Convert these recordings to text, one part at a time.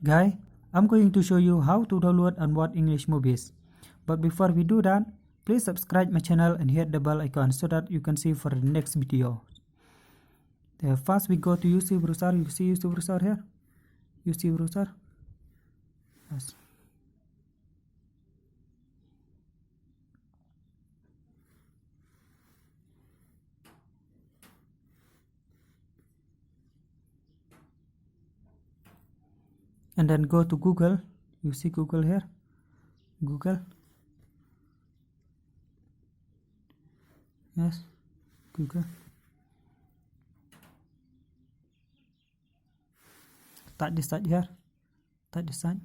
Guy, I'm going to show you how to download and watch English movies. But before we do that, please subscribe my channel and hit the bell icon so that you can see for the next video. First we go to UC browser. You see UC browser here? UC browser. Yes. And then go to Google. You see Google here? Google. Yes, Google. Type this site here. Type this site.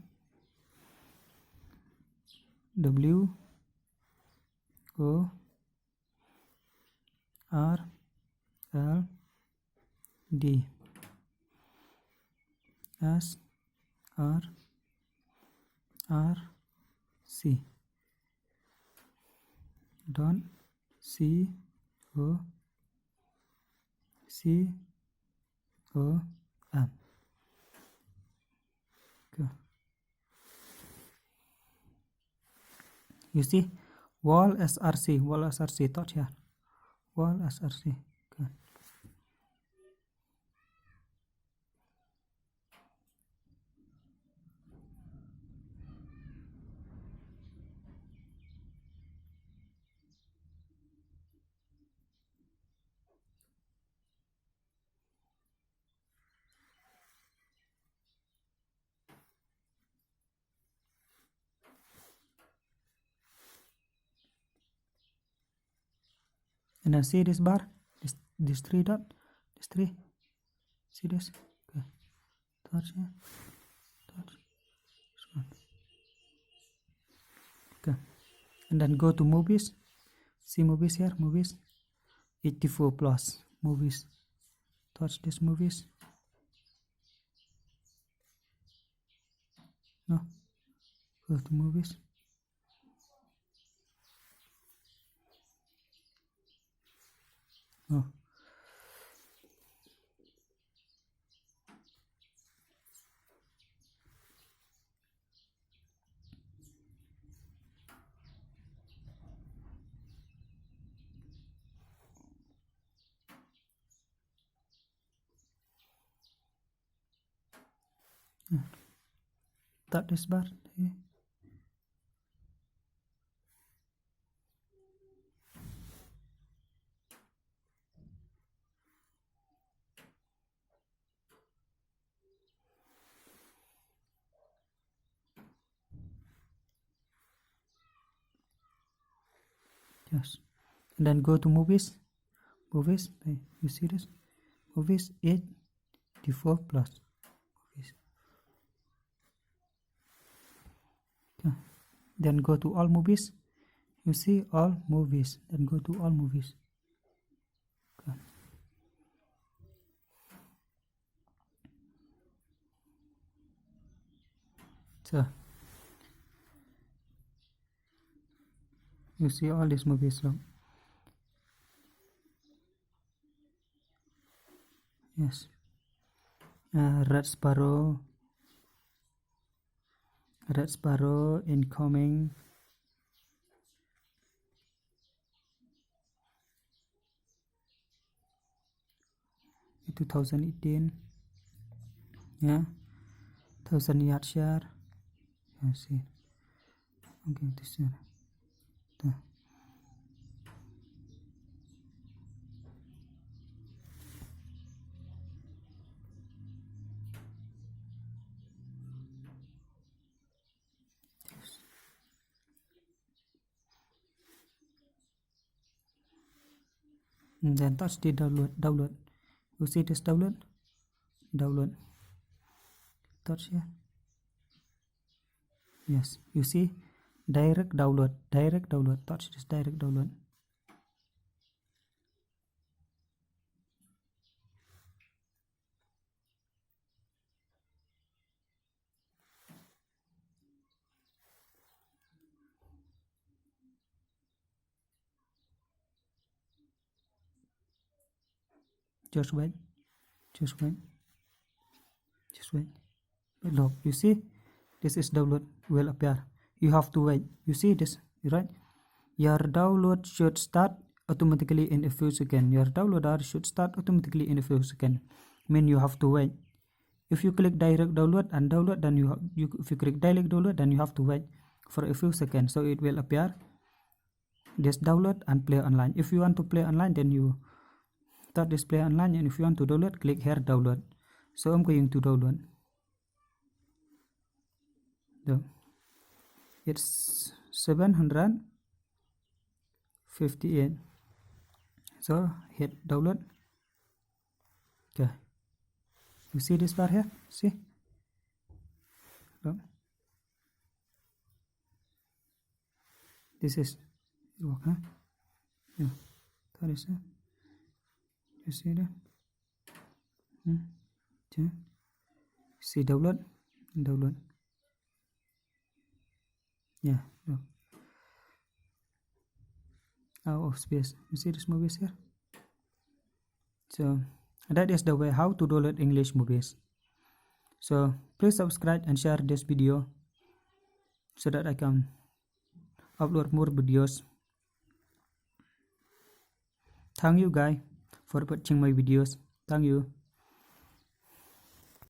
W O R L D S R R C dot C O C O M. Okay. You see wall SRC touch here. Wall SRC. Okay. And then see this bar, this three dot, this three. See this? Okay. Touch here. Touch. This one. Okay. And then go to movies. See movies here. Movies. 84 plus movies. Touch this movies. No. Go to movies. No. Tap this bar here. Yes. And then go to movies. Movies. You see this? Movies 84 plus. Movies. Okay. Then go to all movies. You see all movies. Then go to all movies. Okay. So you see all these movies now. Yes. Red Sparrow. Red Sparrow incoming. In 2018. Yeah. 1000 yard share. You see. Okay, this one. And then touch the download. You see this download? Download. Touch here. Yes, you see direct download. Touch this direct download. Just wait. Just wait. Look, you see, this is download will appear. You have to wait. You see this, right? Your download should start automatically in a few seconds. Your downloader should start automatically in a few seconds. Mean you have to wait. If you click direct download and download, then if you click direct download, then you have to wait for a few seconds. So it will appear this download and play online. If you want to play online, then you start this play online, and if you want to download, click here download. So I'm going to download. It's 758. So hit download. Okay, you see this bar here? See? Look. This is work, huh? Yeah, that is it. You see that? Yeah. See download. Yeah, look. Out of space. You see this movies here? So that is the way how to download English movies. So please subscribe and share this video so that I can upload more videos. Thank you guys for watching my videos. Thank you.